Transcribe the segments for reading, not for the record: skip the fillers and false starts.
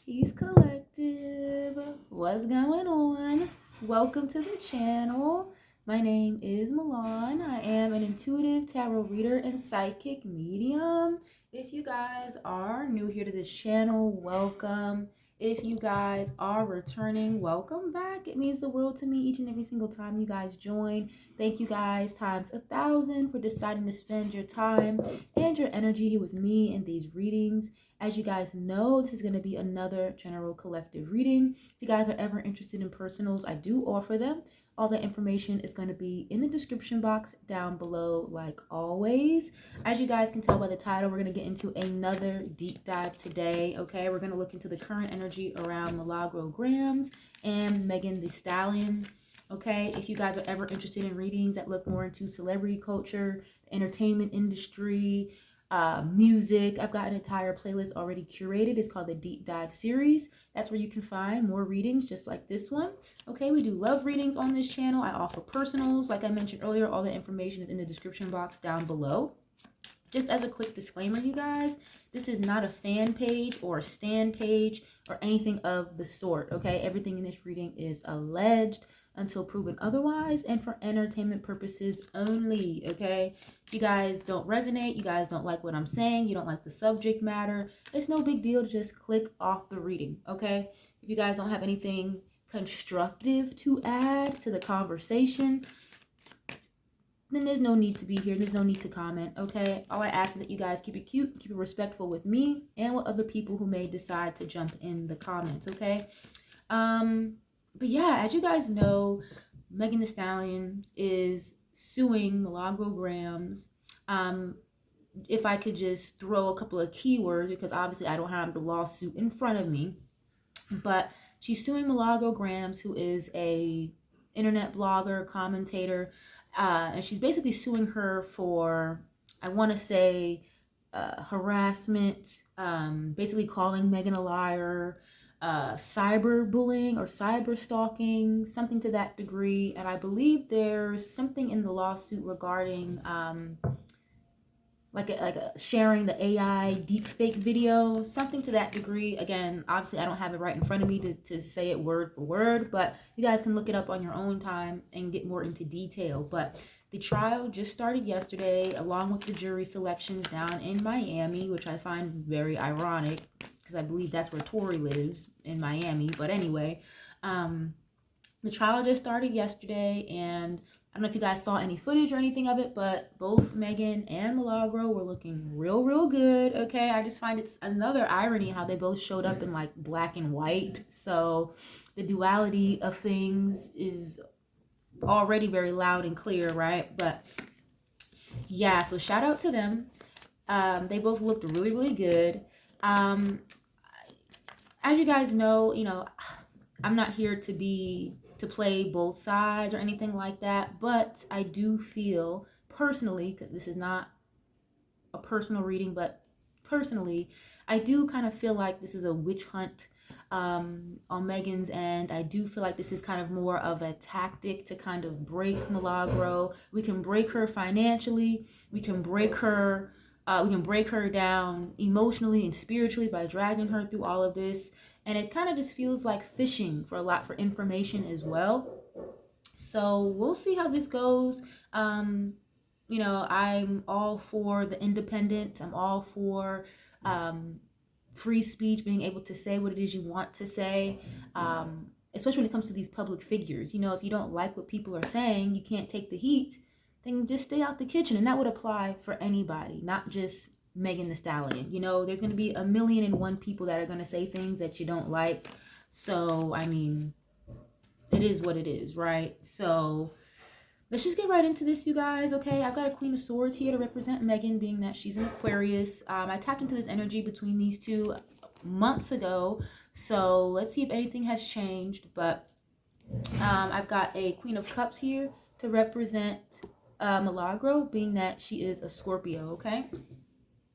Peace Collective. What's going on? Welcome to the channel. My name is Milan. I am an intuitive tarot reader and psychic medium. If you guys are new here to this channel, welcome. If you guys are returning, welcome back. It means the world to me each and every single time you guys join. Thank you guys times 1,000 for deciding to spend your time and your energy here with me in these readings. As you guys know, this is going to be another general collective reading. If you guys are ever interested in personals, I do offer them. All the information is going to be in the description box down below, like always. As you guys can tell by the title, we're going to get into another deep dive today, okay? We're going to look into the current energy around Milagro Gramz and Megan Thee Stallion, okay? If you guys are ever interested in readings that look more into celebrity culture, entertainment industry, music, I've got an entire playlist already curated. It's called the Deep Dive series. That's where you can find more readings just like this one. Okay, we do love readings on this channel. I offer personals. Like I mentioned earlier, all the information is in the description box down below. Just as a quick disclaimer, you guys, this is not a fan page or a stand page or anything of the sort, okay? Everything in this reading is alleged until proven otherwise and for entertainment purposes only, okay? If you guys don't resonate, you guys don't like what I'm saying, you don't like the subject matter, it's no big deal to just click off the reading, okay? If you guys don't have anything constructive to add to the conversation, then there's no need to be here. There's no need to comment, okay? All I ask is that you guys keep it cute, keep it respectful with me and with other people who may decide to jump in the comments, okay? But yeah, as you guys know, Megan Thee Stallion is suing Milagro Gramz. If I could just throw a couple of keywords, because obviously I don't have the lawsuit in front of me, but she's suing Milagro Gramz, who is a internet blogger, commentator, and she's basically suing her for, I want to say, harassment, basically calling Megan a liar, cyberbullying or cyber stalking, something to that degree. And I believe there's something in the lawsuit regarding like a sharing the AI deepfake video, something to that degree. Again, obviously I don't have it right in front of me to say it word for word, but you guys can look it up on your own time and get more into detail. But the trial just started yesterday, along with the jury selections down in Miami, which I find very ironic because I believe that's where Tori lives, in Miami. But anyway, the trial just started yesterday, and I don't know if you guys saw any footage or anything of it, but both Megan and Milagro were looking real good, okay? I just find it's another irony how they both showed up in like black and white. So the duality of things is already very loud and clear, right? But yeah, so shout out to them. They both looked really good. As you guys know, I'm not here to play both sides or anything like that, but I do feel personally, because this is not a personal reading, but personally, I do kind of feel like this is a witch hunt on Megan's end. I do feel like this is kind of more of a tactic to kind of break Milagro. We can break her financially. We can break her down emotionally and spiritually by dragging her through all of this. And it kind of just feels like fishing for information as well. So we'll see how this goes. I'm all for the independent. I'm all for free speech, being able to say what it is you want to say, especially when it comes to these public figures. If you don't like what people are saying, you can't take the heat, then just stay out the kitchen. And that would apply for anybody, not just Megan Thee Stallion. There's going to be 1,000,001 people that are going to say things that you don't like. So, I mean, it is what it is, right? So let's just get right into this, you guys, okay? I've got a Queen of Swords here to represent Megan, being that she's an Aquarius. I tapped into this energy between these two months ago, so let's see if anything has changed. But I've got a Queen of Cups here to represent Milagro, being that she is a Scorpio, okay?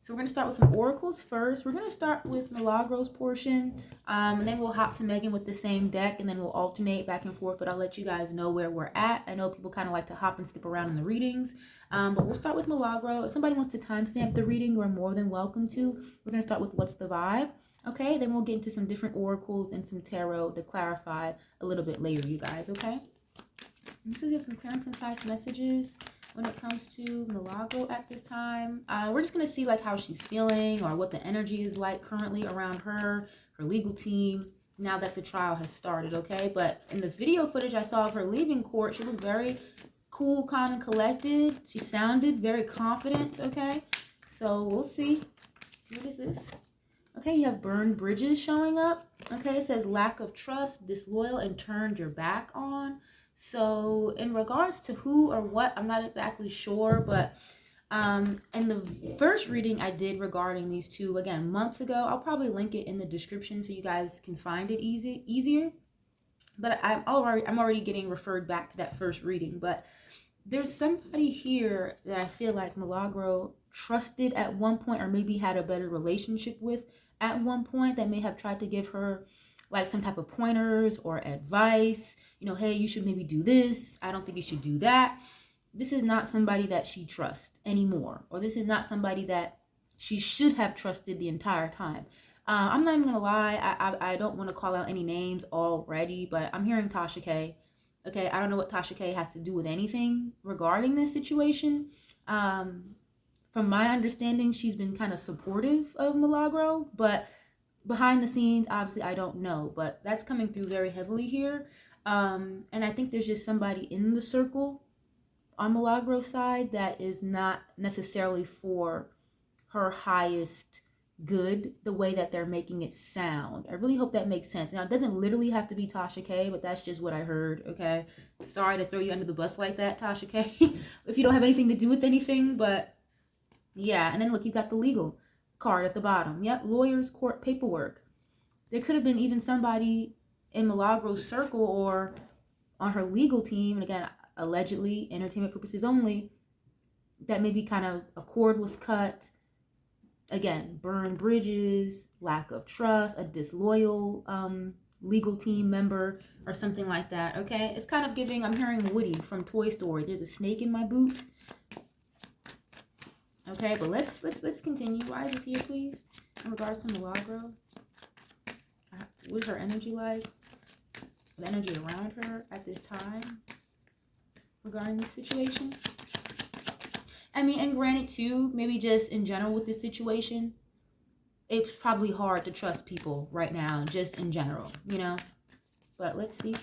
So we're going to start with some oracles first. We're going to start with Milagro's portion, and then we'll hop to Megan with the same deck, and then we'll alternate back and forth, but I'll let you guys know where we're at. I know people kind of like to hop and skip around in the readings, but we'll start with Milagro. If somebody wants to timestamp the reading, you're more than welcome to. We're going to start with What's the Vibe? Okay, then we'll get into some different oracles and some tarot to clarify a little bit later, you guys, okay? Let's get some clear and concise messages when it comes to Milagro at this time. We're just going to see like how she's feeling or what the energy is like currently around her legal team, now that the trial has started, okay? But in the video footage I saw of her leaving court, she looked very cool, calm, and collected. She sounded very confident, okay? So we'll see. What is this? Okay, you have burned bridges showing up. Okay, it says lack of trust, disloyal, and turned your back on. So in regards to who or what, I'm not exactly sure, but in the first reading I did regarding these two, again, months ago, I'll probably link it in the description so you guys can find it easier. But I'm already getting referred back to that first reading. But there's somebody here that I feel like Milagro trusted at one point, or maybe had a better relationship with at one point, that may have tried to give her like some type of pointers or advice. You know, hey, you should maybe do this. I don't think you should do that. This is not somebody that she trusts anymore, or this is not somebody that she should have trusted the entire time. I'm not even gonna lie, I don't want to call out any names already, but I'm hearing Tasha K. Okay, I don't know what Tasha K has to do with anything regarding this situation. From my understanding, she's been kind of supportive of Milagro, but behind the scenes, obviously, I don't know. But that's coming through very heavily here. And I think there's just somebody in the circle on Milagro's side that is not necessarily for her highest good, the way that they're making it sound. I really hope that makes sense. Now, it doesn't literally have to be Tasha K, but that's just what I heard, okay? Sorry to throw you under the bus like that, Tasha K, if you don't have anything to do with anything, but yeah. And then look, you got the legal card at the bottom. Yep, lawyers, court, paperwork. There could have been even somebody in Milagro's circle or on her legal team, and again, allegedly, entertainment purposes only, that maybe kind of a cord was cut. Again, burned bridges, lack of trust, a disloyal legal team member, or something like that, okay? It's kind of giving, I'm hearing Woody from Toy Story. There's a snake in my boot. Okay, but let's continue. Why is this here, please? In regards to Milagro, what is her energy like? The energy around her at this time regarding this situation? I mean, and granted too, maybe just in general with this situation, it's probably hard to trust people right now, just in general, you know? But let's see.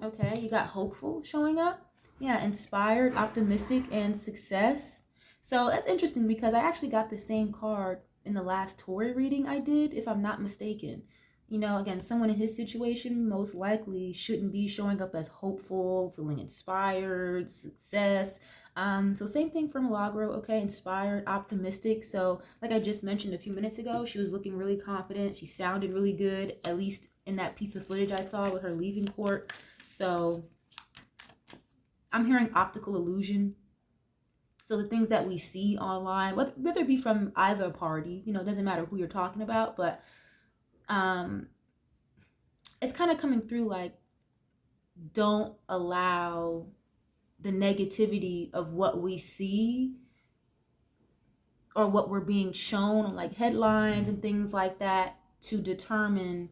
Okay, you got hopeful showing up. Yeah, inspired, optimistic, and success. So that's interesting because I actually got the same card in the last Tory reading I did, if I'm not mistaken. You know, again, someone in his situation most likely shouldn't be showing up as hopeful, feeling inspired, success. So same thing for Milagro, okay, inspired, optimistic. So like I just mentioned a few minutes ago, she was looking really confident. She sounded really good, at least in that piece of footage I saw with her leaving court. So I'm hearing optical illusion. So the things that we see online, whether it be from either party, you know, it doesn't matter who you're talking about, but it's kind of coming through like, don't allow the negativity of what we see or what we're being shown on like headlines and things like that to determine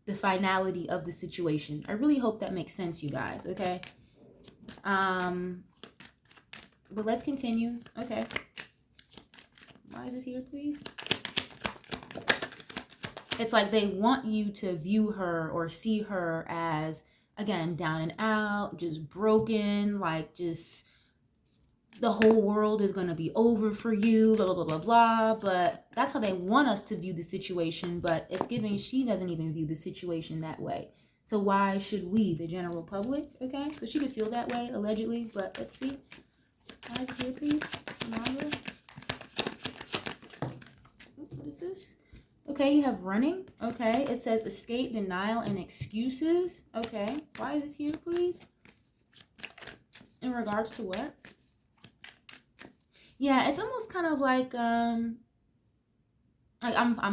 the finality of the situation. I really hope that makes sense, you guys, okay? But let's continue. Okay. Why is this here, please? It's like they want you to view her or see her as, again, down and out, just broken, like just the whole world is going to be over for you, blah, blah, blah, blah, blah. But that's how they want us to view the situation. But it's giving, she doesn't even view the situation that way. So why should we, the general public? Okay, so she could feel that way, allegedly. But let's see. Why is it here, please? What is this? Okay, you have running. Okay, it says escape, denial, and excuses. Okay, why is this here, please? In regards to what? Yeah, it's almost kind of like I'm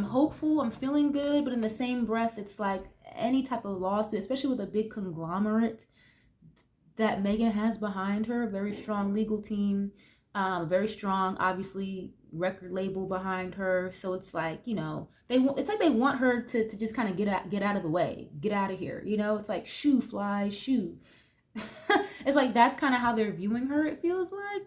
hopeful, I'm feeling good, but in the same breath, it's like any type of lawsuit, especially with a big conglomerate that Megan has behind her, a very strong legal team, very strong, obviously, record label behind her. So it's like, you know, it's like they want her to just kind of get out of the way, get out of here. You know, it's like shoo, fly, shoo. It's like that's kind of how they're viewing her, it feels like.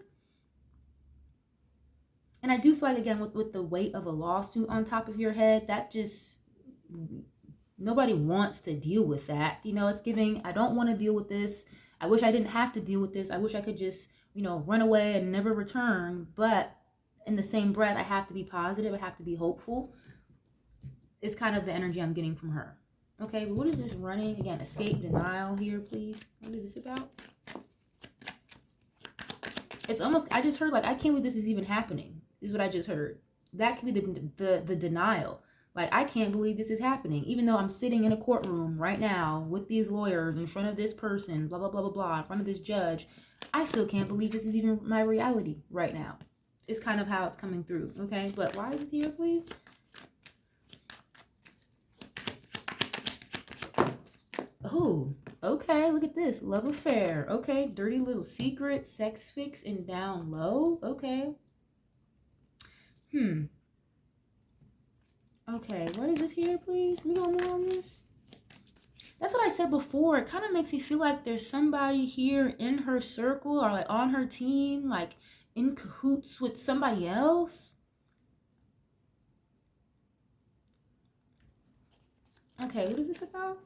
And I do feel like, again, with the weight of a lawsuit on top of your head, that just, nobody wants to deal with that. You know, it's giving, I don't want to deal with this. I wish I didn't have to deal with this. I wish I could just, you know, run away and never return. But in the same breath, I have to be positive. I have to be hopeful. It's kind of the energy I'm getting from her. Okay, but what is this running? Again, escape, denial here, please. What is this about? It's almost, I just heard, like, I can't believe this is even happening, is what I just heard. That could be the denial. Like, I can't believe this is happening. Even though I'm sitting in a courtroom right now with these lawyers in front of this person, blah, blah, blah, blah, blah, in front of this judge, I still can't believe this is even my reality right now. It's kind of how it's coming through, okay? But why is this here, please? Oh, okay, look at this. Love affair. Okay, dirty little secret, sex fix, and down low. Okay. Okay, what is this here, please? We got more on this? That's what I said before. It kind of makes me feel like there's somebody here in her circle or like on her team, like in cahoots with somebody else. Okay, what is this about?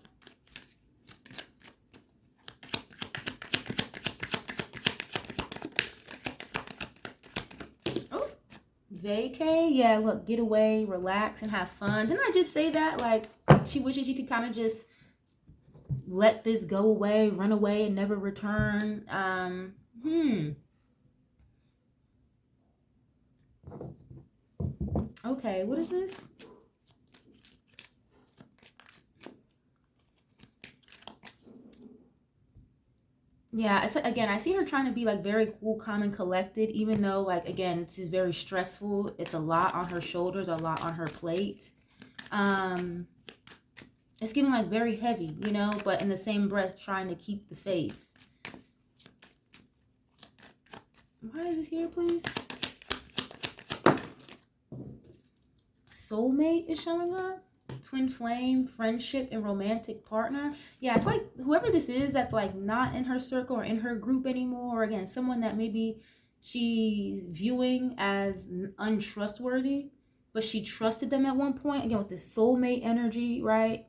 Oh, vacay. Yeah, look, get away, relax, and have fun. Didn't I just say that? Like, she wishes she could kind of just let this go away, run away, and never return. Okay, what is this? Yeah, it's like, again, I see her trying to be like very cool, calm, and collected, even though, like, again, this is very stressful. It's a lot on her shoulders, a lot on her plate. It's getting like very heavy, you know, but in the same breath, trying to keep the faith. Why is this here, please? Soulmate is showing up. Twin flame, friendship, and romantic partner. Yeah, I feel like whoever this is that's like not in her circle or in her group anymore, or again, someone that maybe she's viewing as untrustworthy, but she trusted them at one point, again, with this soulmate energy, right?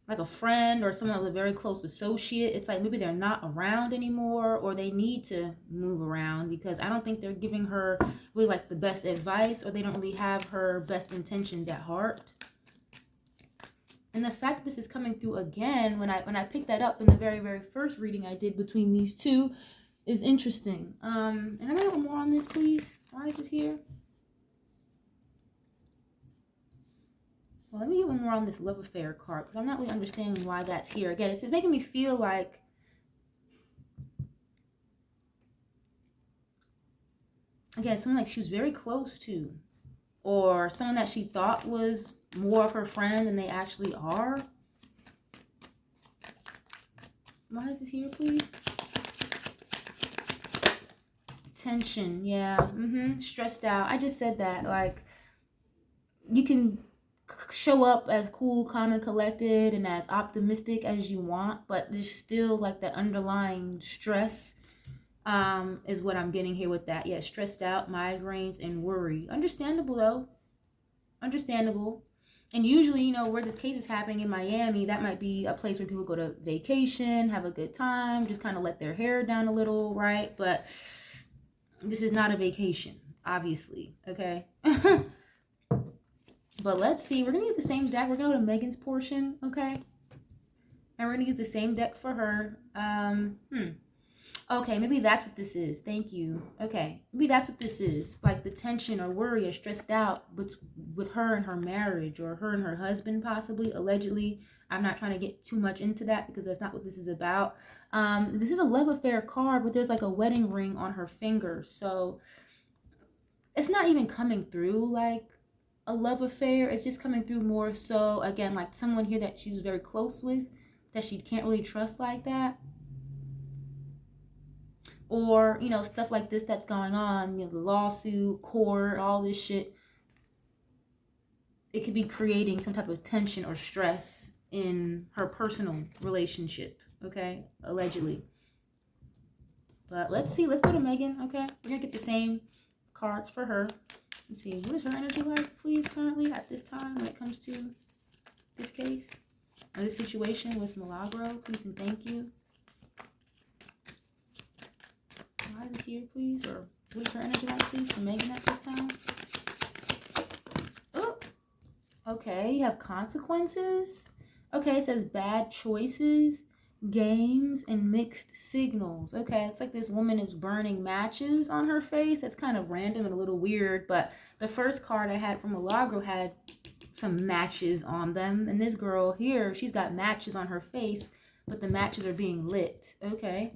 Like a friend or someone with a very close associate. It's like maybe they're not around anymore, or they need to move around because I don't think they're giving her really like the best advice, or they don't really have her best intentions at heart. And the fact that this is coming through again, when I picked that up in the very, very first reading I did between these two, is interesting. And I'm gonna get more on this, please. Why is this here? Well, let me get one more on this love affair card, because I'm not really understanding why that's here. Again, it's making me feel like, again, someone like she was very close to, or someone that she thought was more of her friend than they actually are. Why is this here, please? Tension, yeah. Stressed out. I just said that. Like, you can show up as cool, calm, and collected, and as optimistic as you want, but there's still like that underlying stress. Is what I'm getting here with that. Yeah, stressed out, migraines, and worry. Understandable though. Understandable. And usually, you know, where this case is happening in Miami, that might be a place where people go to vacation, have a good time, just kind of let their hair down a little, right? But this is not a vacation, obviously, okay? But let's see. We're going to use the same deck. We're going to go to Megan's portion, okay? And we're going to use the same deck for her. Okay, maybe that's what this is. Thank you. Okay, maybe that's what this is. Like the tension or worry or stressed out with her and her marriage, or her and her husband possibly, allegedly. I'm not trying to get too much into that because that's not what this is about. This is a love affair card, but there's like a wedding ring on her finger. So it's not even coming through like a love affair. It's just coming through more so, again, like someone here that she's very close with, that she can't really trust like that. or, you know, stuff like this that's going on, you know, the lawsuit, court, all this shit. It could be creating some type of tension or stress in her personal relationship, okay? Allegedly. But let's see. Let's go to Megan, okay? We're going to get the same cards for her. Let's see. What is her energy like, please, currently at this time when it comes to this case? Or this situation with Milagro, please and thank you. Why is it here, please? Or what is her energy like, please, for Megan at this time? Oh, okay. You have consequences. Okay, it says bad choices, games, and mixed signals. Okay, it's like this woman is burning matches on her face. That's kind of random and a little weird, but the first card I had from Milagro had some matches on them, and this girl here, she's got matches on her face, but the matches are being lit. Okay.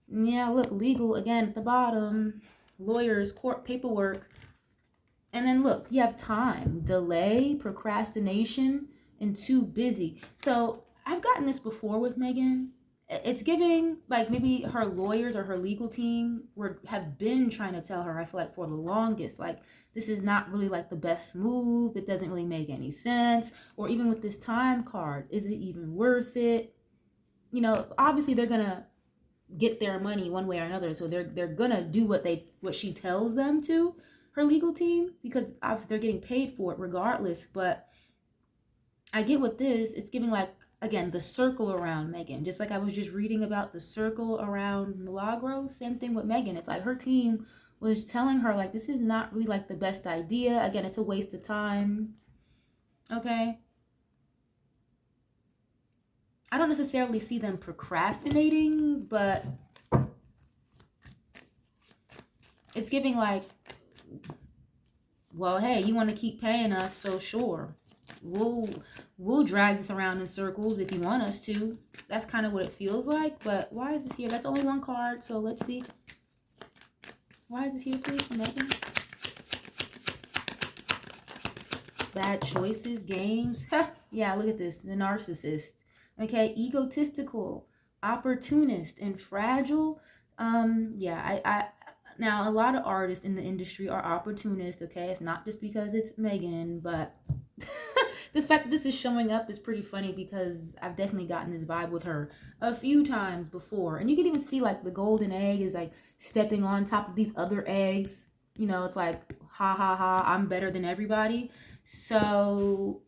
Yeah, look, legal again at the bottom, lawyers, court paperwork, and then look, you have time, delay, procrastination, and too busy. So I've gotten this before with Megan. It's giving like maybe her lawyers or her legal team have been trying to tell her, I feel like, for the longest, like, this is not really like the best move. It doesn't really make any sense. Or even with this time card, is it even worth it? You know, obviously they're gonna get their money one way or another, so they're gonna do what she tells them to, her legal team, because obviously they're getting paid for it regardless. But I get with this, it's giving like, again, the circle around Megan, just like I was just reading about the circle around Milagro. Same thing with Megan. It's like her team was telling her like, this is not really like the best idea. Again, it's a waste of time. Okay, I don't necessarily see them procrastinating, but it's giving like, well, hey, you want to keep paying us, so sure, we'll drag this around in circles if you want us to. That's kind of what it feels like. But why is this here? That's only one card, so let's see. Why is this here, please, for Megan? Bad choices, games. Yeah, look at this. The narcissist. Okay, egotistical, opportunist, and fragile. Yeah, I now a lot of artists in the industry are opportunists. Okay, it's not just because it's Megan, but the fact that this is showing up is pretty funny, because I've definitely gotten this vibe with her a few times before. And you can even see like the golden egg is like stepping on top of these other eggs. You know, it's like, ha ha ha, I'm better than everybody. So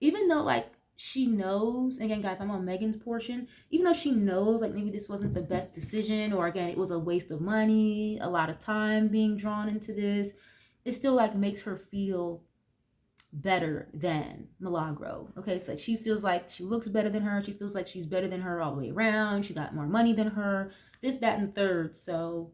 even though like she knows, again guys, I'm on Megan's portion, even though she knows like maybe this wasn't the best decision, or again, it was a waste of money, a lot of time being drawn into this, it still like makes her feel better than Milagro. Okay, so like she feels like she looks better than her, she feels like she's better than her all the way around, she got more money than her, this, that, and third. So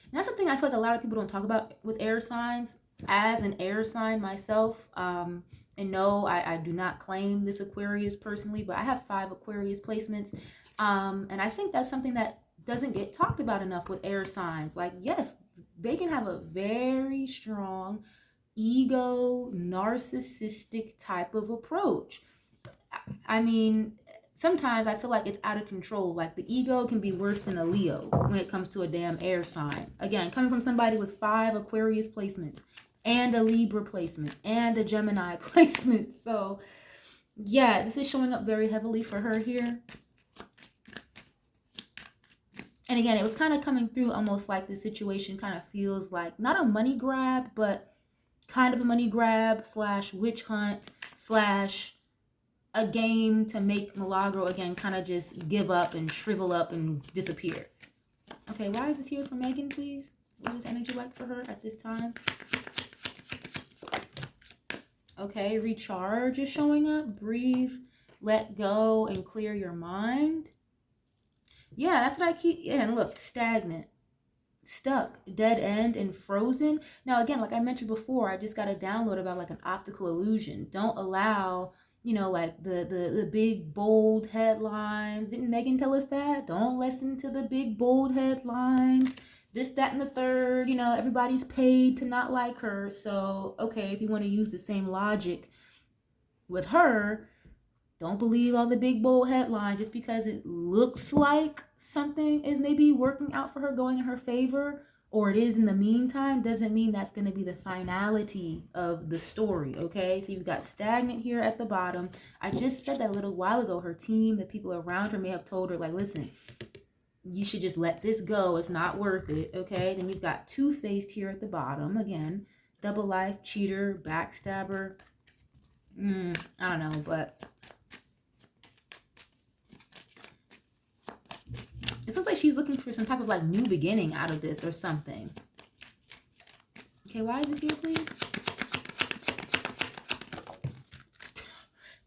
and that's something I feel like a lot of people don't talk about with air signs. As an air sign myself, and no, I do not claim this Aquarius personally, but I have 5 Aquarius placements. And I think that's something that doesn't get talked about enough with air signs. Like, yes, they can have a very strong ego, narcissistic type of approach. I mean, sometimes I feel like it's out of control. Like the ego can be worse than a Leo when it comes to a damn air sign. Again, coming from somebody with 5 Aquarius placements and a Libra placement and a Gemini placement. So yeah, this is showing up very heavily for her here. And again, it was kind of coming through almost like the situation kind of feels like not a money grab, but kind of a money grab slash witch hunt slash a game to make Milagro again kind of just give up and shrivel up and disappear. Okay, why is this here for Megan, please? What is this energy like for her at this time? Okay, recharge is showing up. Breathe, let go, and clear your mind. Yeah, that's what I keep. Yeah, and look, stagnant, stuck, dead end, and frozen. Now, again, like I mentioned before, I just got a download about like an optical illusion. Don't allow, you know, like the big bold headlines. Didn't Megan tell us that? Don't listen to the big bold headlines. This, that, and the third. You know, everybody's paid to not like her. So, okay, if you want to use the same logic with her, Don't believe all the big bold headlines just because it looks like something is maybe working out for her, going in her favor, or it is in the meantime, doesn't mean that's going to be the finality of the story, okay? So you've got stagnant here at the bottom. I just said that a little while ago. Her team, the people around her may have told her, like, listen, you should just let this go. It's not worth it, okay? Then you've got two-faced here at the bottom. Again, double life, cheater, backstabber. I don't know, but it looks like she's looking for some type of like new beginning out of this or something. Okay, why is this here, please?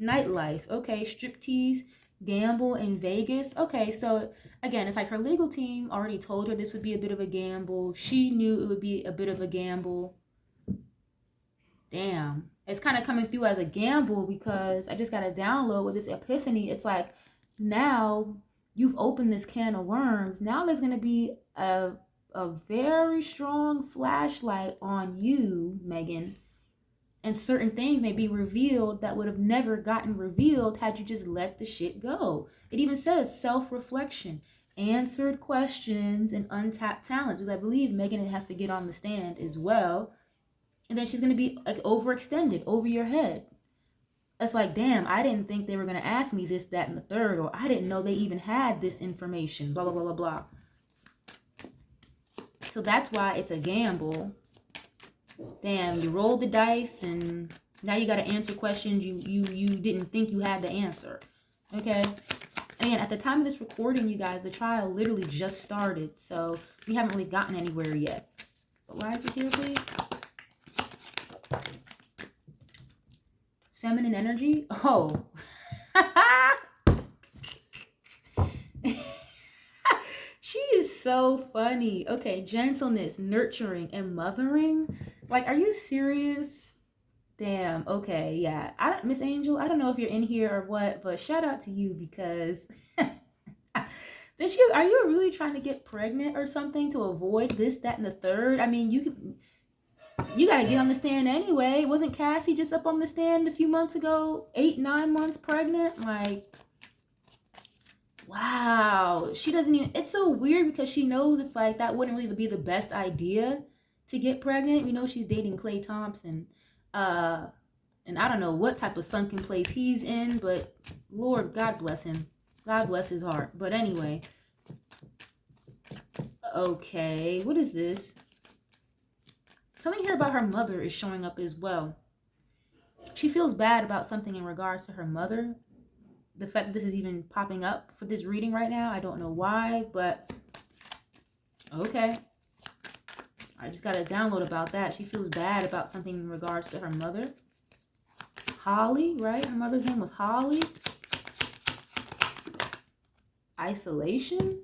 Nightlife. Okay, striptease, gamble in Vegas. Okay, so again, it's like her legal team already told her this would be a bit of a gamble. She knew it would be a bit of a gamble. Damn. It's kind of coming through as a gamble because I just got a download with this epiphany. It's like now you've opened this can of worms. Now there's going to be a very strong flashlight on you, Megan. And certain things may be revealed that would have never gotten revealed had you just let the shit go. It even says self-reflection, answered questions, and untapped talents. Because I believe Megan has to get on the stand as well. And then she's going to be like overextended over your head. It's like, damn, I didn't think they were going to ask me this, that, and the third. Or I didn't know they even had this information. Blah, blah, blah, blah, blah. So that's why it's a gamble. Damn, you rolled the dice and now you got to answer questions you didn't think you had to answer. Okay? Again, at the time of this recording, you guys, the trial literally just started. So we haven't really gotten anywhere yet. But why is it here, please? Feminine energy? Oh. She is so funny. Okay, gentleness, nurturing, and mothering. Like, are you serious? Damn. Okay, yeah. Miss Angel, I don't know if you're in here or what, but shout out to you because are you really trying to get pregnant or something to avoid this, that, and the third? I mean, you got to get on the stand anyway. Wasn't Cassie just up on the stand a few months ago? 8-9 months pregnant? Like, wow. She doesn't even, it's so weird because she knows it's like that wouldn't really be the best idea to get pregnant. You know, she's dating Klay Thompson. And I don't know what type of sunken place he's in, but Lord, God bless him. God bless his heart. But anyway. Okay, what is this? Something here about her mother is showing up as well. She feels bad about something in regards to her mother. The fact that this is even popping up for this reading right now, I don't know why, but okay. I just got a download about that. She feels bad about something in regards to her mother. Holly, right? Her mother's name was Holly. Isolation.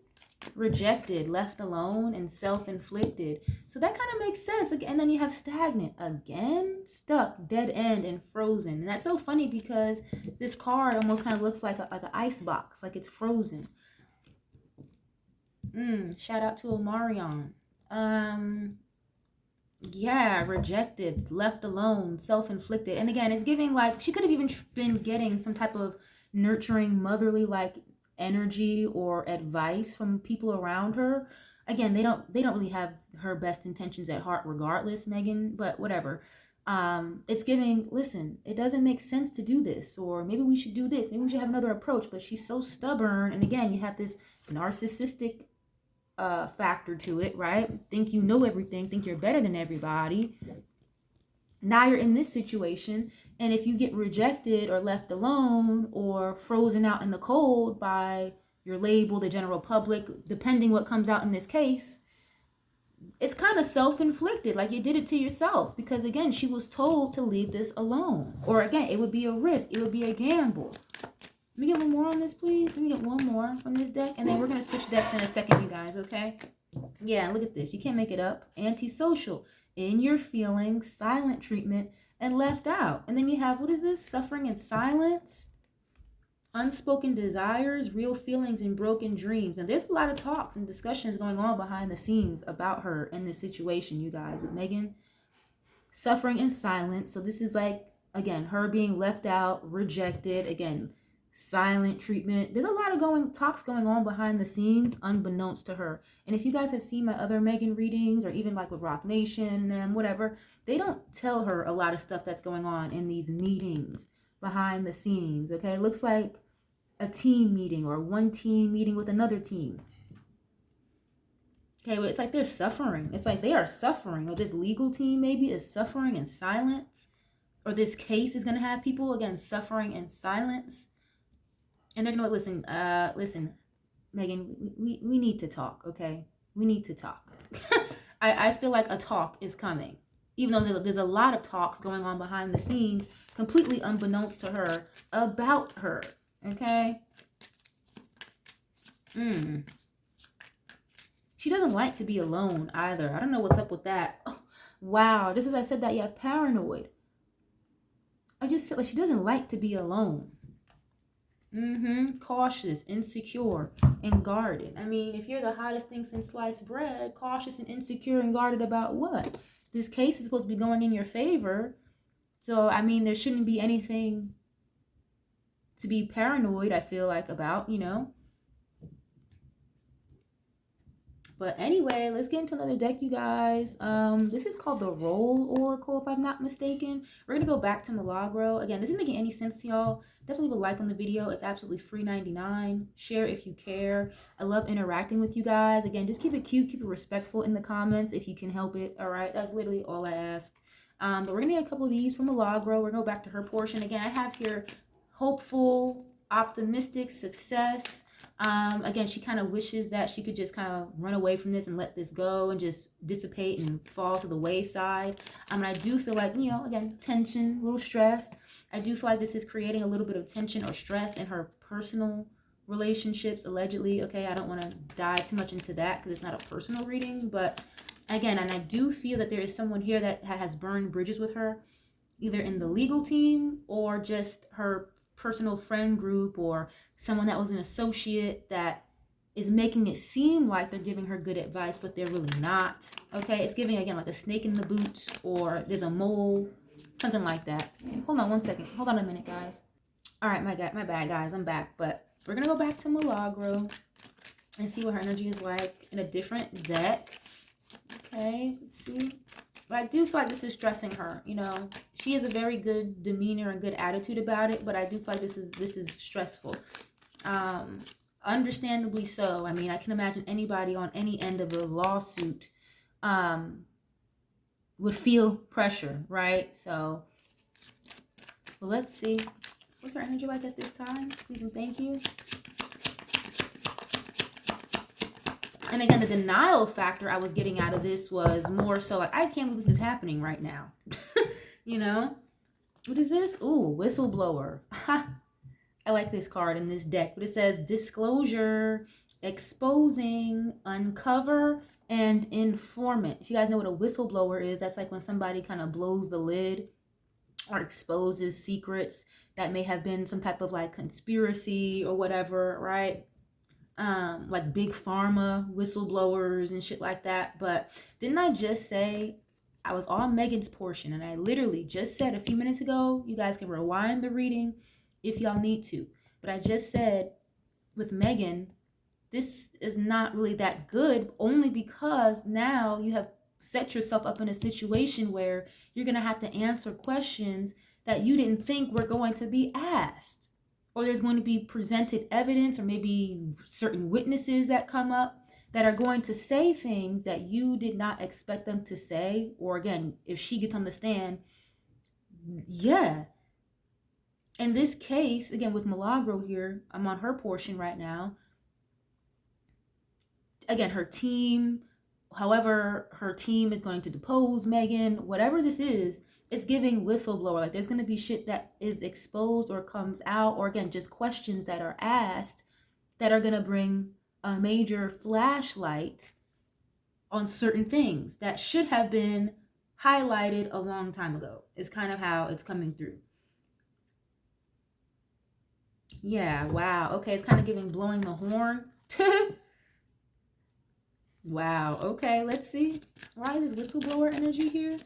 Rejected, left alone, and self-inflicted. So that kind of makes sense. And then you have stagnant again, stuck, dead end, and frozen. And that's so funny because this card almost kind of looks like an ice box, like it's frozen. Shout out to Omarion. Yeah, rejected, left alone, self-inflicted. And again, it's giving like she could have even been getting some type of nurturing, motherly like energy or advice from people around her. Again, they don't really have her best intentions at heart regardless, Megan, but whatever. It's giving, listen, it doesn't make sense to do this, or maybe we should do this, maybe we should have another approach. But she's so stubborn, and again, you have this narcissistic factor to it, right? Think you know everything, think you're better than everybody. Now you're in this situation, and if you get rejected or left alone or frozen out in the cold by your label, the general public, depending what comes out in this case, it's kind of self-inflicted, like you did it to yourself, because again, she was told to leave this alone. Or again, it would be a risk, it would be a gamble. Let me get one more on this, please. Let me get one more from this deck, and then we're going to switch decks in a second, you guys, okay? Yeah, look at this. You can't make it up. Antisocial. In your feelings, silent treatment, and left out. And then you have, what is this? Suffering in silence, unspoken desires, real feelings, and broken dreams. And there's a lot of talks and discussions going on behind the scenes about her in this situation, you guys, with Megan. Suffering in silence. So this is like, again, her being left out, rejected. Again, silent treatment. There's a lot of talks going on behind the scenes unbeknownst to her. And if you guys have seen my other Megan readings, or even like with Rock Nation and whatever, they don't tell her a lot of stuff that's going on in these meetings behind the scenes. Okay, it looks like a team meeting, or one team meeting with another team. Okay, but it's like they're suffering. It's like they are suffering, or this legal team maybe is suffering in silence, or this case is going to have people, again, suffering in silence. And they're going to listen, Megan, we need to talk, okay? We need to talk. I feel like a talk is coming, even though there's a lot of talks going on behind the scenes, completely unbeknownst to her, about her, okay? She doesn't like to be alone either. I don't know what's up with that. Oh, wow, just as I said that, you have paranoid. I just said, like, she doesn't like to be alone. Cautious, insecure, and guarded. I mean, if you're the hottest thing since sliced bread, cautious and insecure and guarded about what? This case is supposed to be going in your favor. So, I mean, there shouldn't be anything to be paranoid, I feel like, about, you know. But anyway, let's get into another deck, you guys. This is called the Roll Oracle, if I'm not mistaken. We're going to go back to Milagro. Again, this isn't making any sense to y'all. Definitely leave a like on the video. It's absolutely free 99. Share if you care. I love interacting with you guys. Again, just keep it cute, keep it respectful in the comments if you can help it. All right, that's literally all I ask. But we're going to get a couple of these from Milagro. We're going to go back to her portion. Again, I have here hopeful, optimistic, success. Again, she kind of wishes that she could just kind of run away from this and let this go and just dissipate and fall to the wayside. And I do feel like, you know, again, tension, a little stressed. I do feel like this is creating a little bit of tension or stress in her personal relationships, allegedly. Okay, I don't want to dive too much into that because it's not a personal reading. But again, and I do feel that there is someone here that has burned bridges with her, either in the legal team or just her personal friend group, or someone that was an associate that is making it seem like they're giving her good advice, but they're really not. Okay, it's giving, again, like a snake in the boot, or there's a mole, something like that. Hold on one second. Hold on a minute, guys. All right, my bad, guys. I'm back. But we're going to go back to Milagro and see what her energy is like in a different deck. Okay, let's see. But I do feel like this is stressing her, you know. She has a very good demeanor and good attitude about it, but I do feel like this is stressful. Understandably so. I mean, I can imagine anybody on any end of a lawsuit would feel pressure, right? So, well, let's see. What's her energy like at this time? Please and thank you. And again, the denial factor I was getting out of this was more so like, I can't believe this is happening right now. You know? What is this? Ooh, whistleblower. I like this card in this deck. But it says disclosure, exposing, uncover, and informant. If you guys know what a whistleblower is, that's like when somebody kind of blows the lid or exposes secrets that may have been some type of like conspiracy or whatever, right? Like big pharma whistleblowers and shit like that. But didn't I just say I was on Megan's portion, and I literally just said a few minutes ago, you guys can rewind the reading if y'all need to, but I just said with Megan, this is not really that good, only because now you have set yourself up in a situation where you're going to have to answer questions that you didn't think were going to be asked. Or there's going to be presented evidence, or maybe certain witnesses that come up that are going to say things that you did not expect them to say. Or again, if she gets on the stand, yeah. In this case, again, with Milagro here, I'm on her portion right now. Again, her team, however her team is going to depose Megan, whatever this is, it's giving whistleblower. Like there's going to be shit that is exposed or comes out, or again, just questions that are asked that are going to bring a major flashlight on certain things that should have been highlighted a long time ago, is kind of how it's coming through. Yeah, wow. Okay, it's kind of giving blowing the horn. Wow, okay, let's see. Why is this whistleblower energy here?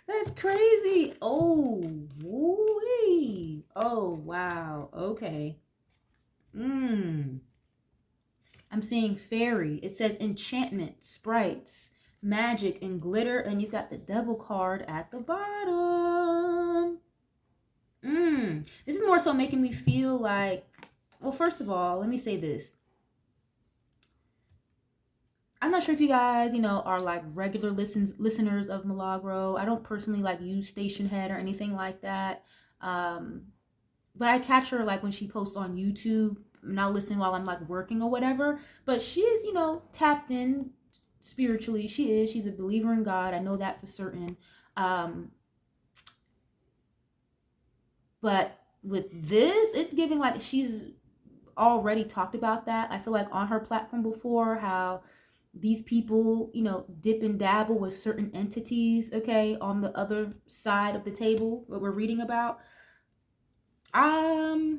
That's crazy. Oh, woo-wee. Oh, wow. Okay. I'm seeing fairy. It says enchantment, sprites, magic, and glitter. And you've got the devil card at the bottom. This is more so making me feel like, well, first of all, let me say this. I'm not sure if you guys, are like regular listeners of Milagro. I don't personally like use Station Head or anything like that. But I catch her like when she posts on YouTube, and I'll listen while I'm like working or whatever. But she is, tapped in spiritually. She is. She's a believer in God. I know that for certain. But with this, it's giving like she's already talked about that. I feel like on her platform before, how these people, dip and dabble with certain entities, okay, on the other side of the table, what we're reading about. I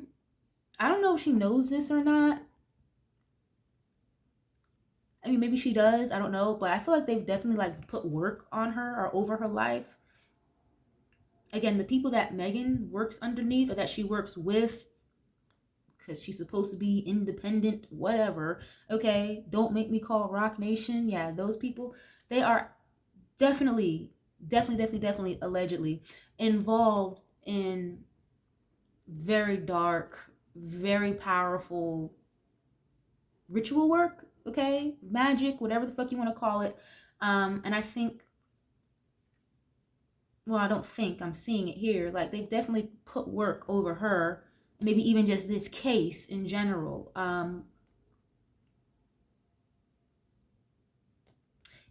don't know if she knows this or not. I mean, maybe she does. I don't know. But I feel like they've definitely like put work on her or over her life. Again, the people that Megan works underneath or that she works with, because she's supposed to be independent, whatever. Okay, don't make me call Rock Nation. Yeah, those people, they are definitely, allegedly involved in very dark, very powerful ritual work, okay? Magic, whatever the fuck you want to call it. And I think, well, I don't think, I'm seeing it here. Like, they've definitely put work over her, maybe even just this case in general.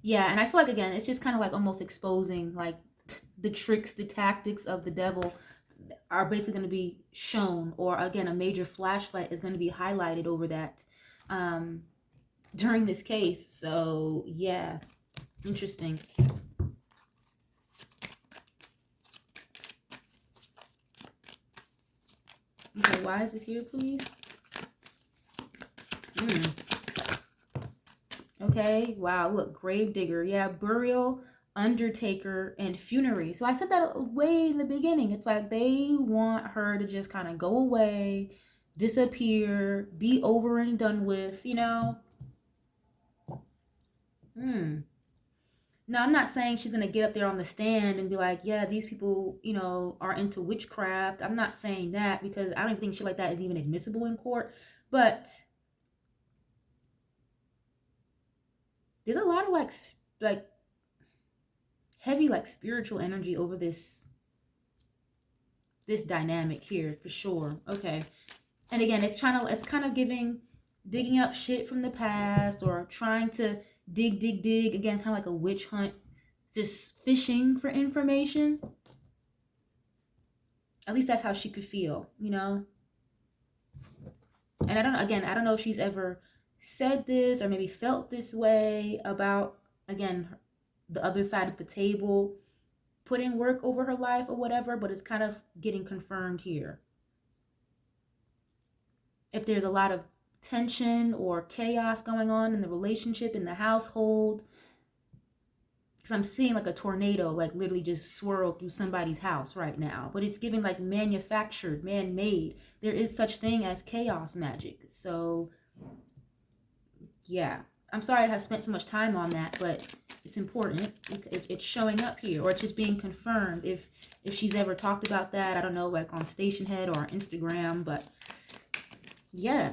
Yeah, and I feel like, again, it's just kind of like almost exposing like the tricks, the tactics of the devil are basically going to be shown, or again, a major flashlight is going to be highlighted over that during this case. So yeah, interesting. Okay, why is this here, please? Okay, wow, look, gravedigger, yeah, burial, undertaker, and funerary. So I said that way in the beginning. It's like they want her to just kind of go away, disappear, be over and done with, Now, I'm not saying she's going to get up there on the stand and be like, yeah, these people, are into witchcraft. I'm not saying that, because I don't think shit like that is even admissible in court. But there's a lot of like heavy like spiritual energy over this dynamic here for sure. Okay. And again, it's kind of digging up shit from the past, or trying to dig again, kind of like a witch hunt, just fishing for information. At least that's how she could feel, And I don't know if she's ever said this or maybe felt this way about, again, the other side of the table putting work over her life or whatever, but it's kind of getting confirmed here. If there's a lot of tension or chaos going on in the relationship, in the household, because I'm seeing like a tornado like literally just swirl through somebody's house right now, but it's giving like manufactured, man-made. There is such thing as chaos magic. So yeah, I'm sorry I have spent so much time on that, but it's important. It's showing up here, or it's just being confirmed. If she's ever talked about that, I don't know, like on Station Head or on Instagram, but yeah.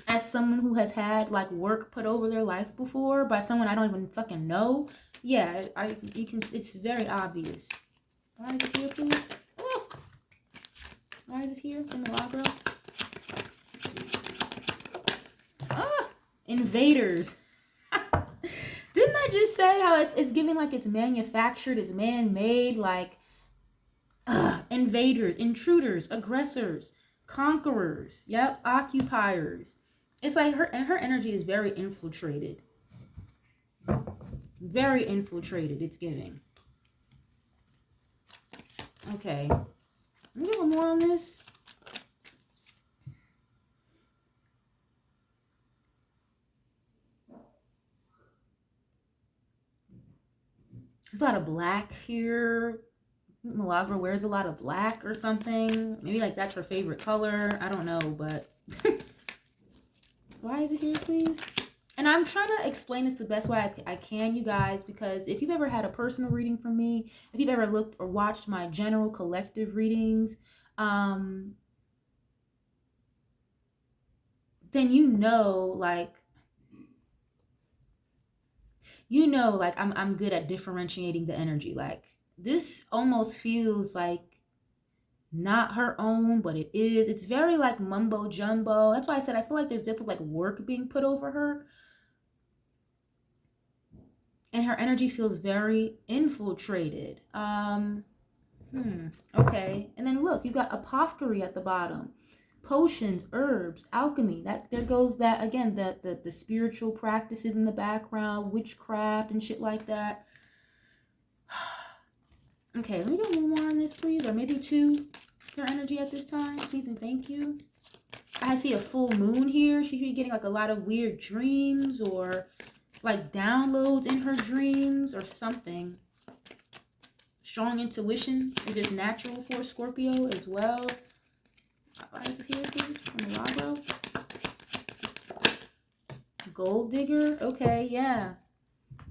As someone who has had like work put over their life before by someone I don't even fucking know, yeah, it's very obvious. Why is this here, please? Oh, why is this here from Milagro? Ah, invaders. Didn't I just say how it's giving like it's manufactured, it's man-made, like invaders, intruders, aggressors, conquerors, yep, occupiers. It's like her energy is very infiltrated. Very infiltrated, it's giving. Okay. Let me get more on this. There's a lot of black here. Milagro wears a lot of black or something. Maybe like that's her favorite color. I don't know, but why is it here, please? And I'm trying to explain this the best way I can, you guys, because if you've ever had a personal reading from me, if you've ever looked or watched my general collective readings, then you know, like I'm good at differentiating the energy. Like this almost feels like not her own, but it is. It's very like mumbo jumbo. That's why I said I feel like there's definitely like work being put over her. And her energy feels very infiltrated. Okay. And then look, you got apothecary at the bottom. Potions, herbs, alchemy. That there goes that again, the spiritual practices in the background, witchcraft and shit like that. Okay, let me get one more on this, please, or maybe two for energy at this time, please and thank you. I see a full moon here. She could be getting like a lot of weird dreams or like downloads in her dreams or something. Strong intuition is just natural for Scorpio as well. Why is it here, please? From Milagro. Gold digger. Okay, yeah.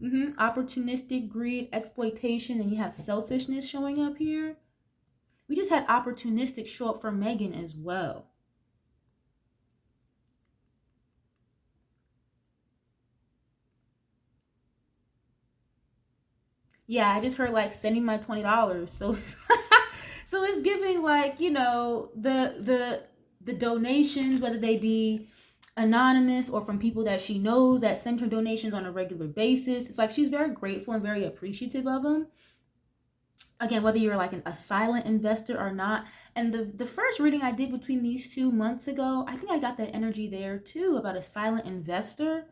Opportunistic, greed, exploitation, and you have selfishness showing up here. We just had opportunistic show up for Megan as well. Yeah, I just heard like sending my $20. So so it's giving like, you know, the donations, whether they be anonymous or from people that she knows that send her donations on a regular basis. It's like she's very grateful and very appreciative of them. Again, whether you're like a silent investor or not. And the first reading I did between these 2 months ago, I think I got that energy there too about a silent investor.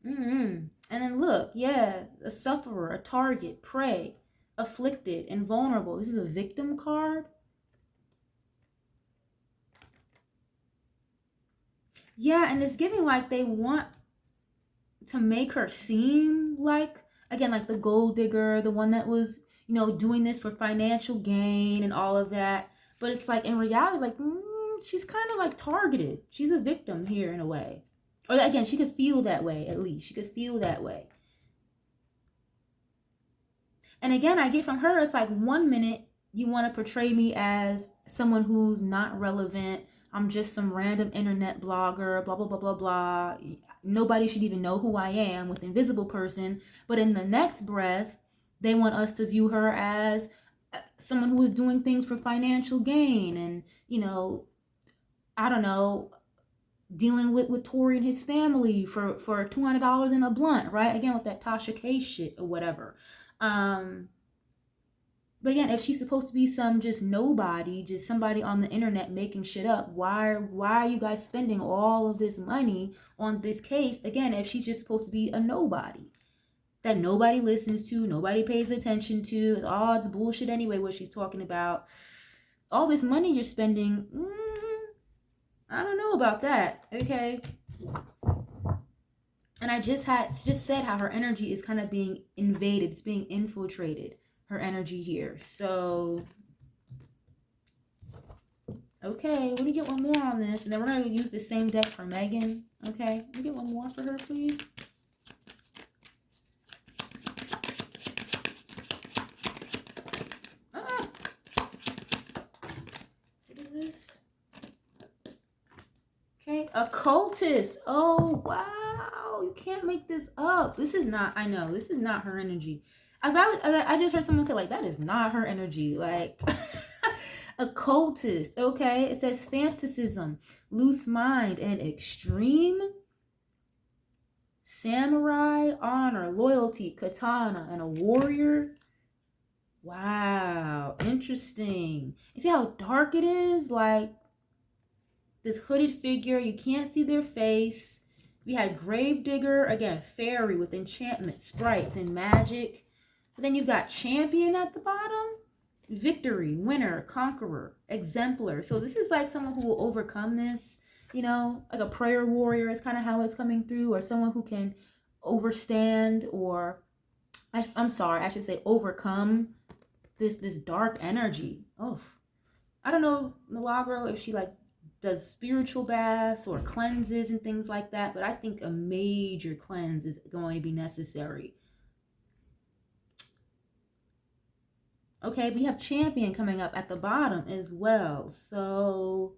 And then look, yeah, a sufferer, a target, prey, afflicted, and vulnerable. This is a victim card. Yeah, and it's giving like they want to make her seem like, again, like the gold digger, the one that was, you know, doing this for financial gain and all of that. But it's like in reality, like she's kind of like targeted. She's a victim here in a way. Or again, she could feel that way, at least. She could feel that way. And again, I get from her, it's like 1 minute you want to portray me as someone who's not relevant. I'm just some random internet blogger, blah, blah, blah, blah, blah. Nobody should even know who I am with invisible person. But in the next breath, they want us to view her as someone who is doing things for financial gain and, you know, I don't know, dealing with Tory and his family for $200 in a blunt, right? Again, with that Tasha K shit or whatever. But again, if she's supposed to be some just nobody, just somebody on the internet making shit up, why are you guys spending all of this money on this case? Again, if she's just supposed to be a nobody that nobody listens to, nobody pays attention to, it's bullshit anyway what she's talking about. All this money you're spending, I don't know about that, okay? And I just said how her energy is kind of being invaded, it's being infiltrated, her energy here. So, okay, let me get one more on this, and then we're going to use the same deck for Megan, okay? Let me get one more for her, please. What is this? Okay, occultist. Oh, wow. You can't make this up. This is not, I know, this is not her energy. I just heard someone say, like, that is not her energy. Like, occultist, okay? It says fantasism, loose mind, and extreme. Samurai, honor, loyalty, katana, and a warrior. Wow, interesting. You see how dark it is? Like, this hooded figure, you can't see their face. We had Gravedigger, again, fairy with enchantment, sprites, and magic. But then you've got champion at the bottom. Victory, winner, conqueror, exemplar. So this is like someone who will overcome this, you know, like a prayer warrior is kind of how it's coming through, or someone who can overstand or I'm sorry, I should say overcome this dark energy. Oh, I don't know, Milagro, if she like does spiritual baths or cleanses and things like that, but I think a major cleanse is going to be necessary. Okay, we have Champion coming up at the bottom as well. So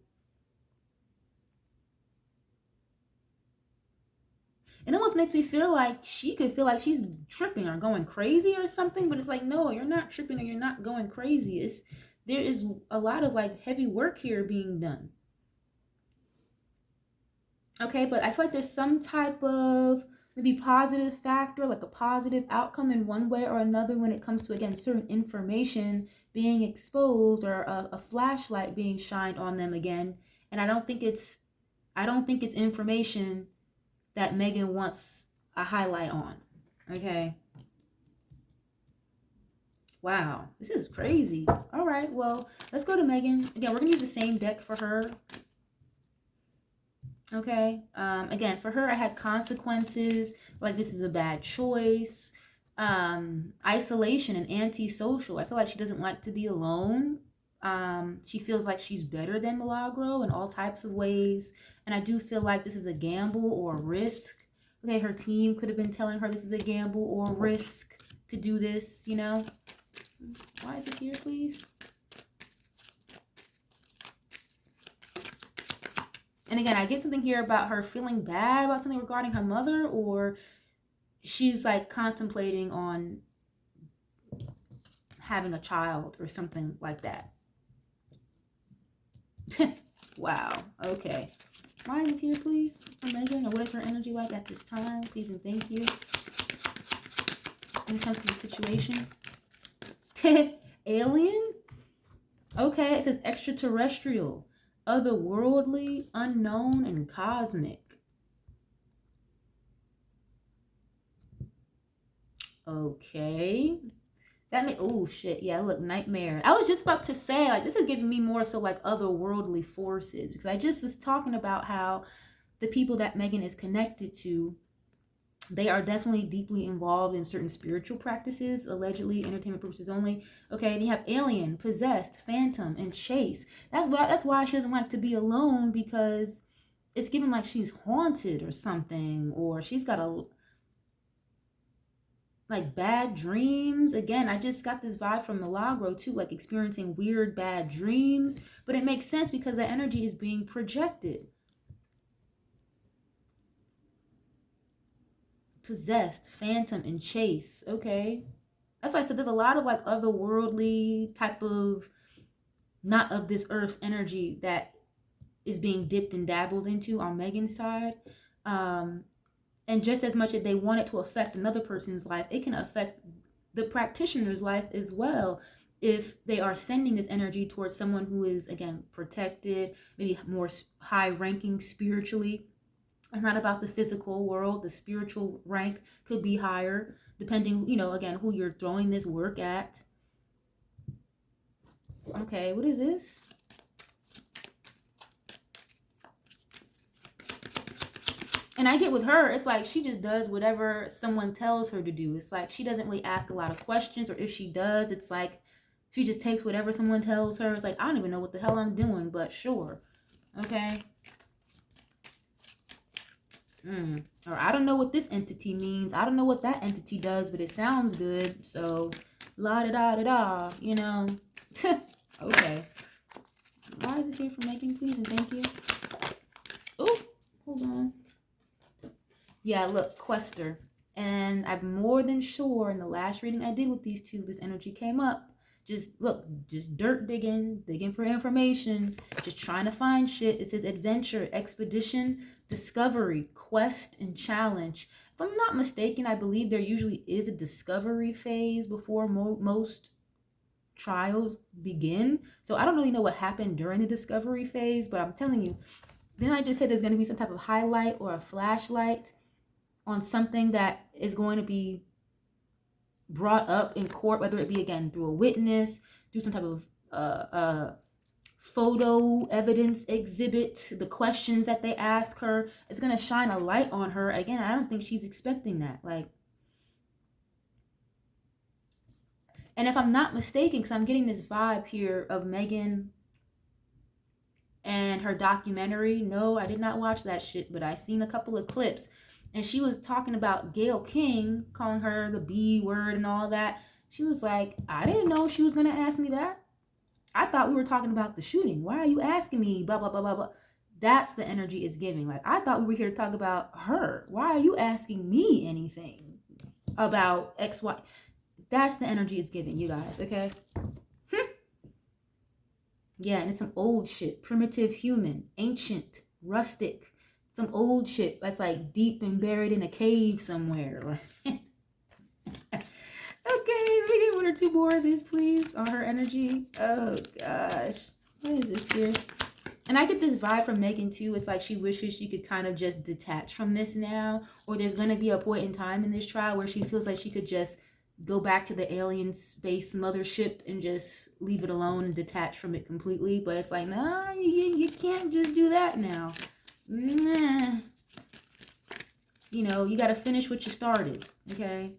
it almost makes me feel like she could feel like she's tripping or going crazy or something, but it's like, no, you're not tripping or you're not going crazy. There is a lot of like heavy work here being done. Okay, but I feel like there's some type of maybe positive factor, like a positive outcome in one way or another when it comes to, again, certain information being exposed or a flashlight being shined on them again. And I don't think it's information that Megan wants a highlight on. Okay. Wow, this is crazy. All right, well, let's go to Megan. Again, we're gonna use the same deck for her. Okay. Again, for her, I had consequences, like this is a bad choice. Isolation and antisocial. I feel like she doesn't like to be alone. She feels like she's better than Milagro in all types of ways. And I do feel like this is a gamble or a risk. Okay, her team could have been telling her this is a gamble or a risk to do this, you know? Why is it here, please? And again, I get something here about her feeling bad about something regarding her mother, or she's like contemplating on having a child or something like that. Wow. Okay. Why is here, please, for Megan? Or what is her energy like at this time? Please and thank you. When it comes to the situation. Alien? Okay, it says extraterrestrial, otherworldly, unknown, and cosmic. Okay. That may, oh shit, yeah, look, nightmare. I was just about to say, like, this is giving me more so like otherworldly forces, because I just was talking about how the people that Megan is connected to, they are definitely deeply involved in certain spiritual practices, allegedly entertainment purposes only. Okay, and you have alien, possessed, phantom, and chase. That's why she doesn't like to be alone, because it's given like she's haunted or something, or she's got a like bad dreams. Again, I just got this vibe from Milagro too, like experiencing weird bad dreams, but it makes sense because the energy is being projected. Possessed, phantom, and chase. Okay, that's why I said there's a lot of like otherworldly type of not of this earth energy that is being dipped and dabbled into on Megan's side. And just as much as they want it to affect another person's life, it can affect the practitioner's life as well, if they are sending this energy towards someone who is, again, protected, maybe more high ranking spiritually. It's not about the physical world. The spiritual rank could be higher, depending, you know, again, who you're throwing this work at. Okay, what is this? And I get with her, it's like she just does whatever someone tells her to do. It's like she doesn't really ask a lot of questions, or if she does, it's like she just takes whatever someone tells her. It's like, I don't even know what the hell I'm doing, but sure. Okay. Or I don't know what this entity means. I don't know what that entity does, but it sounds good. So, la da da da da, you know. Okay. Why is this here for Megan, please and thank you? Oh, hold on. Yeah, look, Quester. And I'm more than sure in the last reading I did with these two, this energy came up. Just look, just dirt digging for information, just trying to find shit. It says adventure, expedition, discovery, quest, and challenge. If I'm not mistaken, I believe there usually is a discovery phase before most trials begin. So I don't really know what happened during the discovery phase, but I'm telling you, then I just said there's going to be some type of highlight or a flashlight on something that is going to be brought up in court, whether it be, again, through a witness, through some type of photo evidence exhibit, the questions that they ask her, it's going to shine a light on her. Again, I don't think she's expecting that. Like, And if I'm not mistaken, because I'm getting this vibe here of Megan and her documentary. No, I did not watch that shit, but I seen a couple of clips. And she was talking about Gayle King, calling her the B word and all that. She was like, I didn't know she was going to ask me that. I thought we were talking about the shooting. Why are you asking me? Blah, blah, blah, blah, blah. That's the energy it's giving. Like, I thought we were here to talk about her. Why are you asking me anything about X, Y? That's the energy it's giving, you guys, okay? Yeah, and it's some old shit. Primitive human, ancient, rustic. Some old shit that's like deep and buried in a cave somewhere. Okay, let me get one or two more of this, please, on her energy. Oh, gosh. What is this here? And I get this vibe from Megan, too. It's like she wishes she could kind of just detach from this now. Or there's going to be a point in time in this trial where she feels like she could just go back to the alien space mothership and just leave it alone and detach from it completely. But it's like, nah, you can't just do that now. Nah. You know, you got to finish what you started, okay?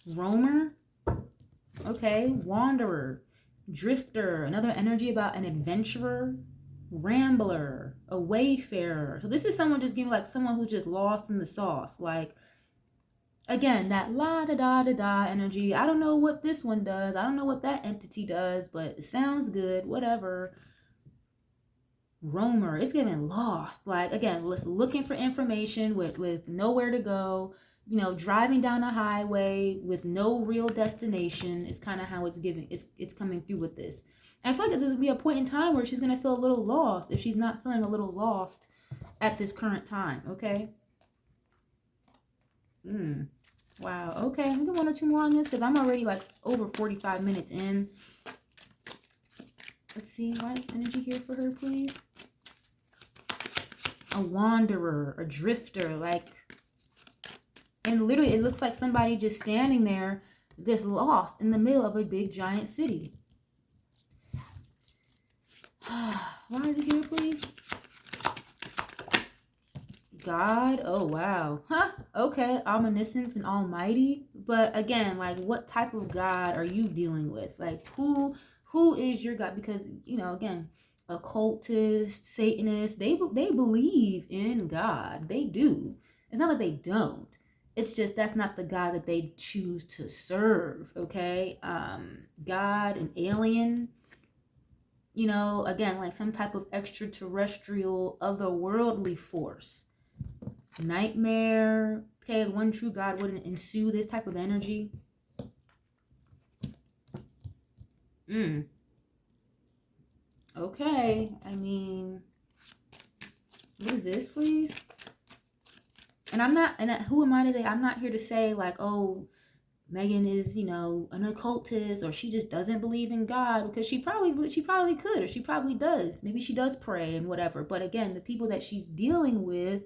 Roamer. Okay, wanderer. Drifter. Another energy about an adventurer. Rambler. A wayfarer. So this is someone just giving like someone who's just lost in the sauce. Like, again, that la da da da da energy. I don't know what this one does. I don't know what that entity does, but it sounds good. Whatever. Roamer. It's giving lost. Like, again, looking for information with nowhere to go. You know, driving down a highway with no real destination is kind of how it's giving. It's coming through with this. And I feel like there's going to be a point in time where she's going to feel a little lost if she's not feeling a little lost at this current time. Okay. Wow. Okay. I'm gonna one or two more on this because I'm already like over 45 minutes in. Let's see. Why is energy here for her, please? A wanderer, a drifter, like, and literally it looks like somebody just standing there, just lost in the middle of a big giant city. Why is it here, please? God. Oh, wow. Huh? Okay. Omniscience and almighty. But again, like, what type of God are you dealing with? Like, who is your God? Because, you know, again, occultists, Satanists, they believe in God. They do. It's not that they don't. It's just that's not the God that they choose to serve. Okay. God, an alien, you know, again, like some type of extraterrestrial, otherworldly force. Nightmare. Okay, the one true God wouldn't ensue this type of energy. Okay, I mean, what is this, please? And I'm not, and who am I to say? I'm not here to say like, oh, Megan is, you know, an occultist, or she just doesn't believe in God, because she probably could, or she probably does. Maybe she does pray and whatever. But again, the people that she's dealing with,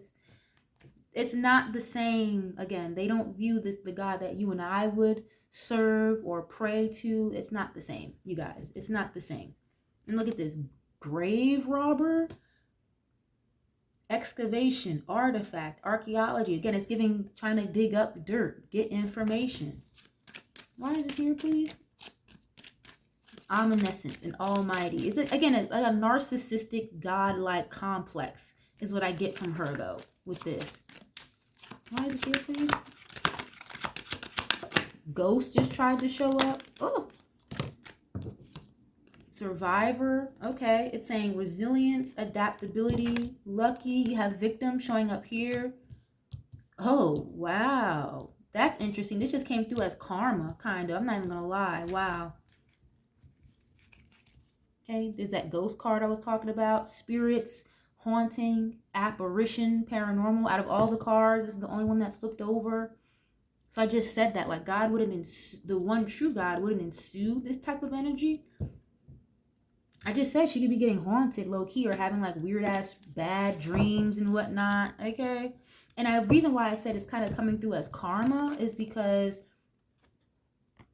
it's not the same. Again, they don't view this the God that you and I would serve or pray to. It's not the same, you guys. It's not the same. And look at this. Grave robber. Excavation, artifact, archaeology. Again, it's trying to dig up dirt, get information. Why is it here, please? Omniscience and almighty. Is it, again, a narcissistic, godlike complex is what I get from her, though, with this. Why is it here, please? Ghost just tried to show up. Oh. Survivor. Okay. It's saying resilience, adaptability, lucky. You have victim showing up here. Oh, wow. That's interesting. This just came through as karma, kind of. I'm not even going to lie. Wow. Okay. There's that ghost card I was talking about. Spirits, haunting, apparition, paranormal. Out of all the cards, this is the only one that's flipped over. So I just said that, like, God wouldn't, the one true God wouldn't ensue this type of energy. I just said she could be getting haunted low-key or having like weird-ass bad dreams and whatnot, okay? And the reason why I said it's kind of coming through as karma is because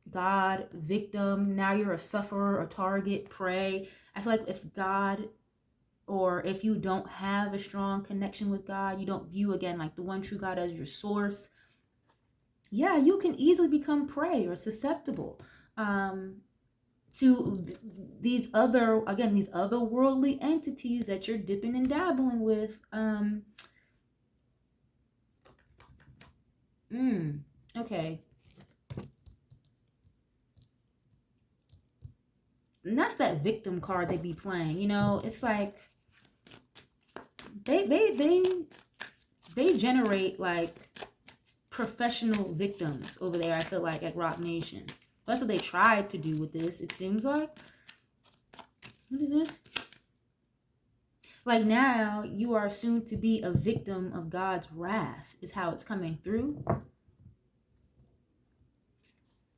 God, victim, now you're a sufferer, a target, prey. I feel like if God, or if you don't have a strong connection with God, you don't view, again, like the one true God as your source, yeah, you can easily become prey or susceptible to these other worldly entities that you're dipping and dabbling with. Okay. And that's that victim card they be playing. You know, it's like they generate like professional victims over there, I feel like, at Rock Nation. That's what they tried to do with this, it seems like. What is this? Like, now you are soon to be a victim of God's wrath, is how it's coming through.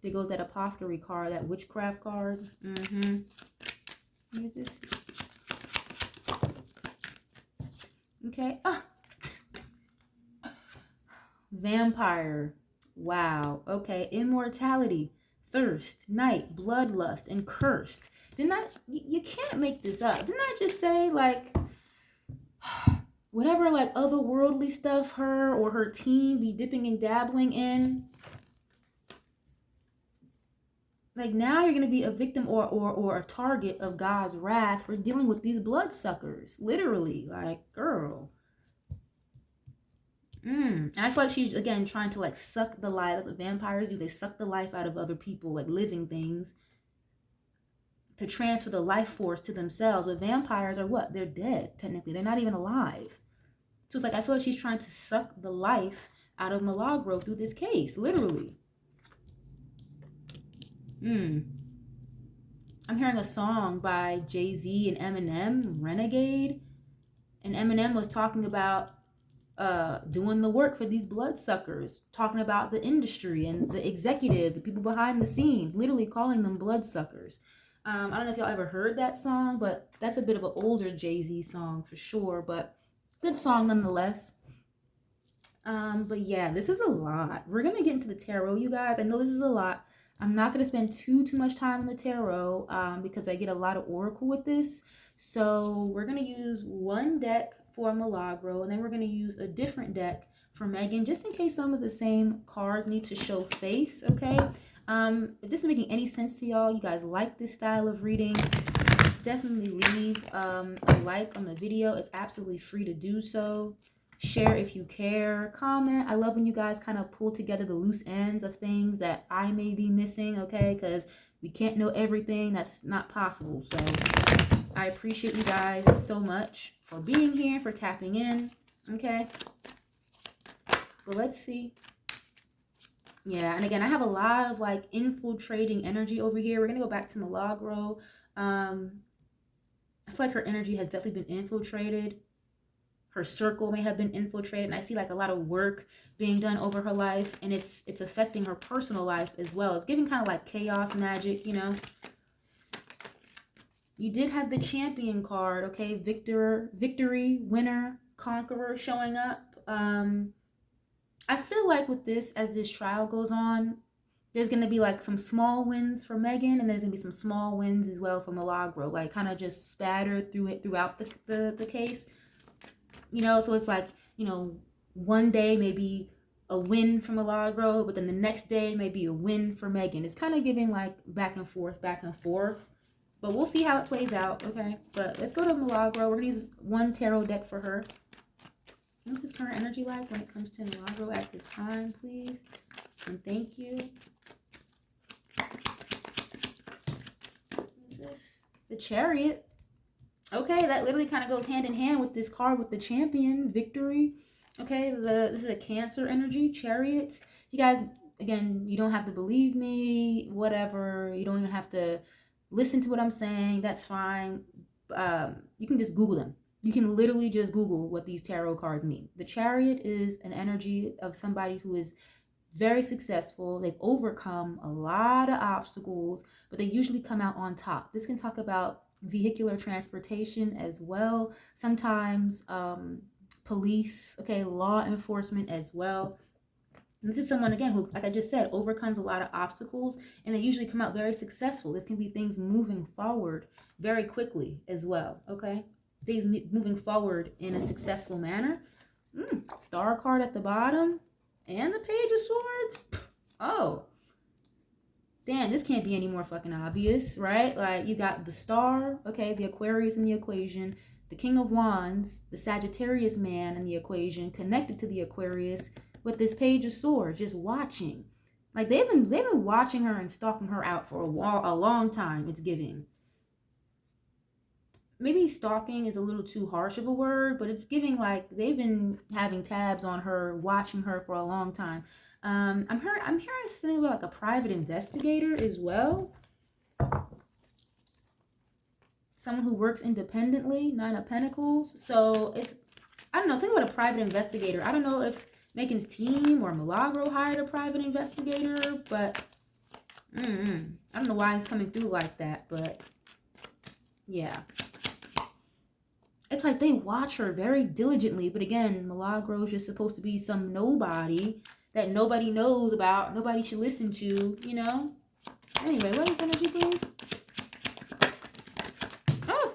There goes that apothecary card, that witchcraft card. What is this? Okay. Vampire. Wow. Okay. Immortality, thirst, night, bloodlust, and cursed. You can't make this up. Didn't I just say, like, whatever, like, otherworldly stuff her or her team be dipping and dabbling in? Like, now you're going to be a victim or a target of God's wrath for dealing with these bloodsuckers. Literally. Like, girl. And I feel like she's, again, trying to, like, suck the life. That's what vampires do. They suck the life out of other people, like living things, to transfer the life force to themselves. But vampires are what? They're dead, technically. They're not even alive. So it's like, I feel like she's trying to suck the life out of Milagro through this case. Literally. I'm hearing a song by Jay-Z and Eminem, Renegade. And Eminem was talking about doing the work for these bloodsuckers, talking about the industry and the executives, the people behind the scenes, literally calling them bloodsuckers. I don't know if y'all ever heard that song, but that's a bit of an older Jay-Z song for sure, but good song nonetheless. But yeah, this is a lot. We're gonna get into the tarot, you guys. I know this is a lot. I'm not gonna spend too much time on the tarot because I get a lot of oracle with this. So we're gonna use one deck for Milagro, and then we're going to use a different deck for Megan, just in case some of the same cards need to show face, okay? If this is making any sense to y'all, you guys like this style of reading, definitely leave a like on the video. It's absolutely free to do so. Share if you care. Comment. I love when you guys kind of pull together the loose ends of things that I may be missing, okay? Because we can't know everything. That's not possible. So I appreciate you guys so much for being here, for tapping in, okay? But let's see. Yeah, and again, I have a lot of, like, infiltrating energy over here. We're going to go back to Milagro. I feel like her energy has definitely been infiltrated. Her circle may have been infiltrated. And I see, like, a lot of work being done over her life. And it's affecting her personal life as well. It's giving kind of like chaos magic, you know? You did have the champion card, okay? Victory, winner, conqueror showing up. I feel like with this, as this trial goes on, there's going to be like some small wins for Megan, and there's going to be some small wins as well for Milagro, like kind of just spattered throughout the case. You know, so it's like, you know, one day maybe a win for Milagro, but then the next day maybe a win for Megan. It's kind of giving like back and forth. But we'll see how it plays out, okay? But let's go to Milagro. We're going to use one tarot deck for her. What's his current energy like when it comes to Milagro at this time, please? And thank you. What's this? The Chariot. Okay, that literally kind of goes hand in hand with this card with the champion, victory. Okay, this is a Cancer energy, Chariot. You guys, again, you don't have to believe me, whatever. You don't even have to listen to what I'm saying. That's fine. You can just Google them. You can literally just Google what these tarot cards mean. The Chariot is an energy of somebody who is very successful. They've overcome a lot of obstacles, but they usually come out on top. This can talk about vehicular transportation as well. Sometimes police, okay, law enforcement as well. And this is someone, again, who, like I just said, overcomes a lot of obstacles, and they usually come out very successful. This can be things moving forward very quickly as well, okay? Things moving forward in a successful manner. Star card at the bottom, and the Page of Swords. Oh, damn, this can't be any more fucking obvious, right? Like, you got the star, okay, the Aquarius in the equation, the King of Wands, the Sagittarius man in the equation, connected to the Aquarius with this Page of Swords, just watching. Like, they've been watching her and stalking her out for a long time, it's giving. Maybe stalking is a little too harsh of a word, but it's giving like they've been having tabs on her, watching her for a long time. I'm hearing something about like a private investigator as well. Someone who works independently, Nine of Pentacles. So it's, I don't know, think about a private investigator. I don't know if Megan's team or Milagro hired a private investigator, but I don't know why it's coming through like that, but yeah. It's like they watch her very diligently, but again, Milagro is just supposed to be some nobody that nobody knows about, nobody should listen to, you know? Anyway, what is energy, please? Oh!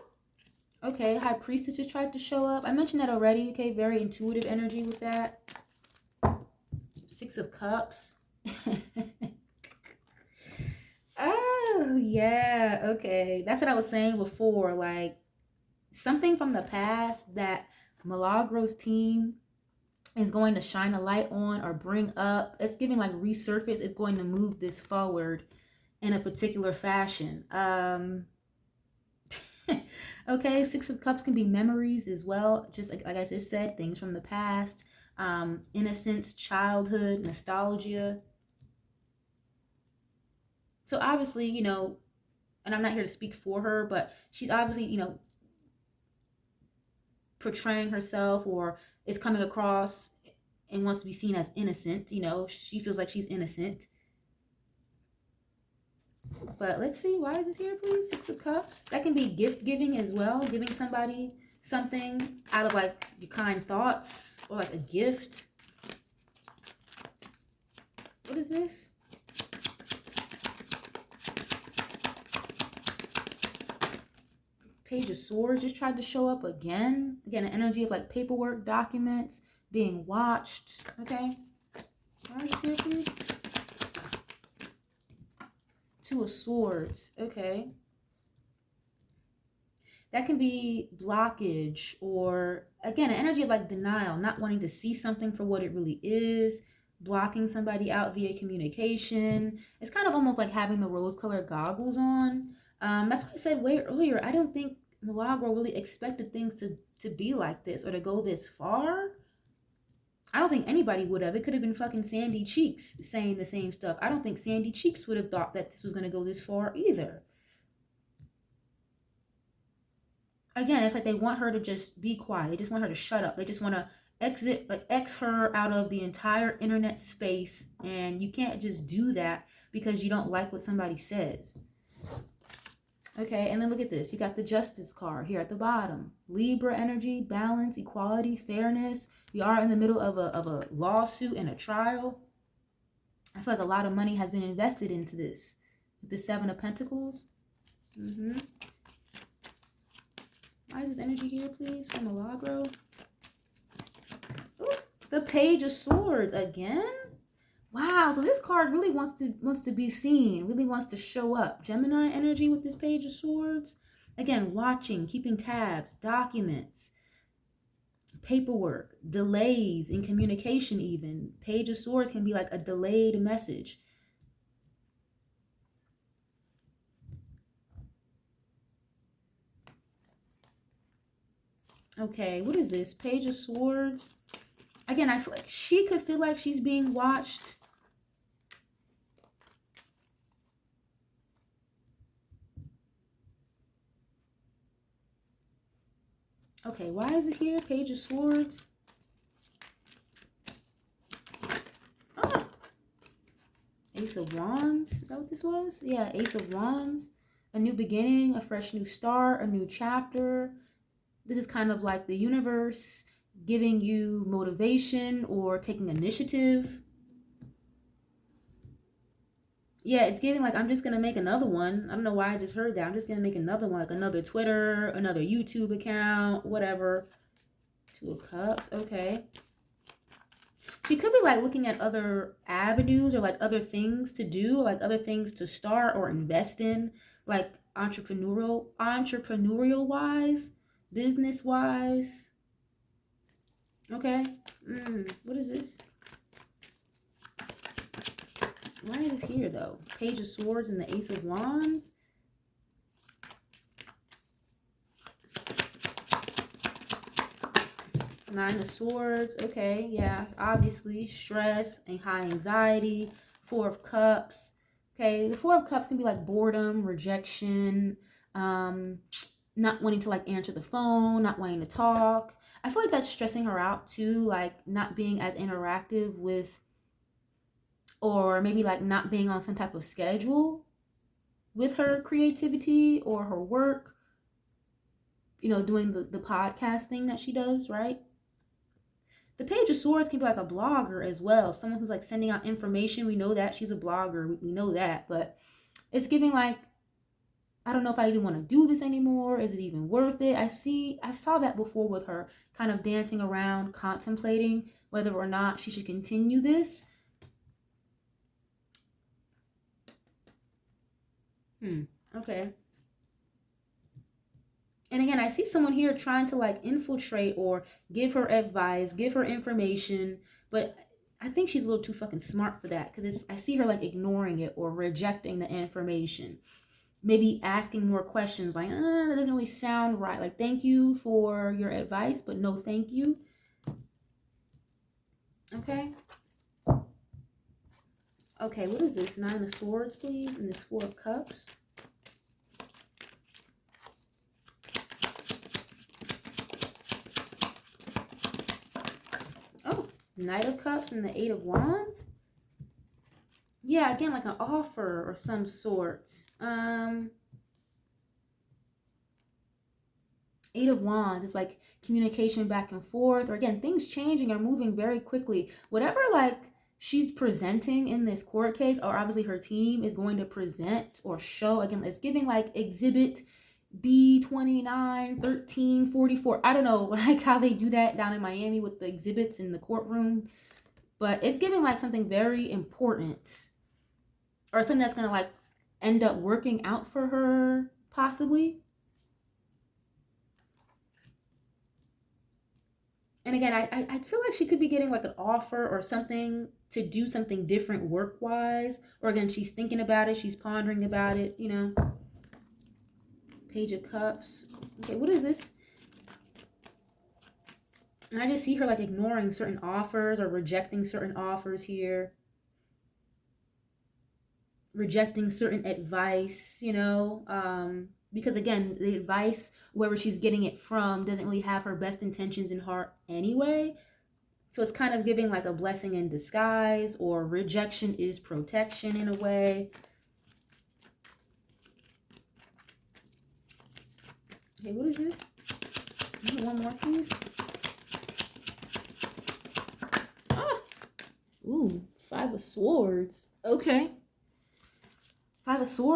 Okay, High Priestess just tried to show up. I mentioned that already, okay? Very intuitive energy with that. Six of Cups. Oh, yeah, okay. That's what I was saying before, like, something from the past that Milagro's team is going to shine a light on or bring up. It's giving like resurface. It's going to move this forward in a particular fashion. Okay, Six of Cups can be memories as well. Just like I just said, things from the past, innocence, childhood, nostalgia. So obviously, you know, and I'm not here to speak for her, but she's obviously, you know, portraying herself or is coming across and wants to be seen as innocent. You know, she feels like she's innocent. But let's see, why is this here, please? Six of Cups. That can be gift giving as well. Giving somebody something out of like your kind thoughts or like a gift. What is this? Page of Swords just tried to show up again. Again, an energy of like paperwork, documents, being watched. Okay. Why is this here, please? Two of Swords. Okay. That can be blockage or, again, an energy of like denial, not wanting to see something for what it really is, blocking somebody out via communication. It's kind of almost like having the rose-colored goggles on. That's why I said way earlier, I don't think Milagro really expected things to be like this or to go this far. I don't think anybody would have. It could have been fucking Sandy Cheeks saying the same stuff. I don't think Sandy Cheeks would have thought that this was going to go this far either. Again, it's like they want her to just be quiet. They just want her to shut up. They just want to X her out of the entire internet space. And you can't just do that because you don't like what somebody says. Okay, and then look at this. You got the Justice card here at the bottom. Libra energy, balance, equality, fairness. We are in the middle of a lawsuit and a trial. I feel like a lot of money has been invested into this. With the Seven of Pentacles. Why is this energy here, please, from Milagro? Ooh, the Page of Swords again. Wow, so this card really wants to be seen, really wants to show up. Gemini energy with this Page of Swords. Again, watching, keeping tabs, documents, paperwork, delays in communication even. Page of Swords can be like a delayed message. Okay, what is this? Page of Swords. Again, I feel like she could feel like she's being watched. Okay, why is it here? Page of Swords. Ah! Ace of Wands. Is that what this was? Yeah, Ace of Wands. A new beginning, a fresh new start, a new chapter. This is kind of like the universe giving you motivation or taking initiative. Yeah, it's giving like, I'm just going to make another one. I don't know why I just heard that. I'm just going to make another one, like another Twitter, another YouTube account, whatever. Two of Cups. Okay. She could be like looking at other avenues or like other things to do, like other things to start or invest in, like entrepreneurial wise, business wise. Okay. What is this? Why is this here though? Page of Swords and the Ace of Wands. Nine of Swords. Okay, yeah, obviously stress and high anxiety. Four of Cups. Okay, the Four of Cups can be like boredom, rejection, not wanting to like answer the phone, not wanting to talk. I feel like that's stressing her out too, like not being as interactive with, or maybe like not being on some type of schedule with her creativity or her work, you know, doing the podcast thing that she does, right? The Page of Swords can be like a blogger as well. Someone who's like sending out information. We know that she's a blogger. We know that. But it's giving like, I don't know if I even want to do this anymore. Is it even worth it? I saw that before with her kind of dancing around, contemplating whether or not she should continue this. Okay. And again, I see someone here trying to like infiltrate or give her advice, give her information, but I think she's a little too fucking smart for that, because I see her like ignoring it or rejecting the information. Maybe asking more questions like, that doesn't really sound right. Like, thank you for your advice, but no thank you. Okay. Okay, what is this? Nine of Swords, please, and this Four of Cups. Knight of Cups and the Eight of Wands. Yeah, again, like an offer or some sort. Eight of Wands, it's like communication back and forth, or again, things changing or moving very quickly. Whatever like she's presenting in this court case, or obviously her team is going to present or show, again, it's giving like exhibit B29 1344. I don't know like how they do that down in Miami with the exhibits in the courtroom, but it's giving like something very important or something that's gonna like end up working out for her, possibly. And again, I feel like she could be getting like an offer or something to do something different work wise, or again, she's thinking about it, she's pondering about it, you know. Page of Cups. Okay, what is this? And I just see her like ignoring certain offers or rejecting certain offers here. Rejecting certain advice, you know. Because again, the advice, wherever she's getting it from, doesn't really have her best intentions in heart anyway. So it's kind of giving like a blessing in disguise, or rejection is protection in a way. Okay, what is this? One more, please. Ah! Ooh, Five of Swords. Okay. Five of Swords.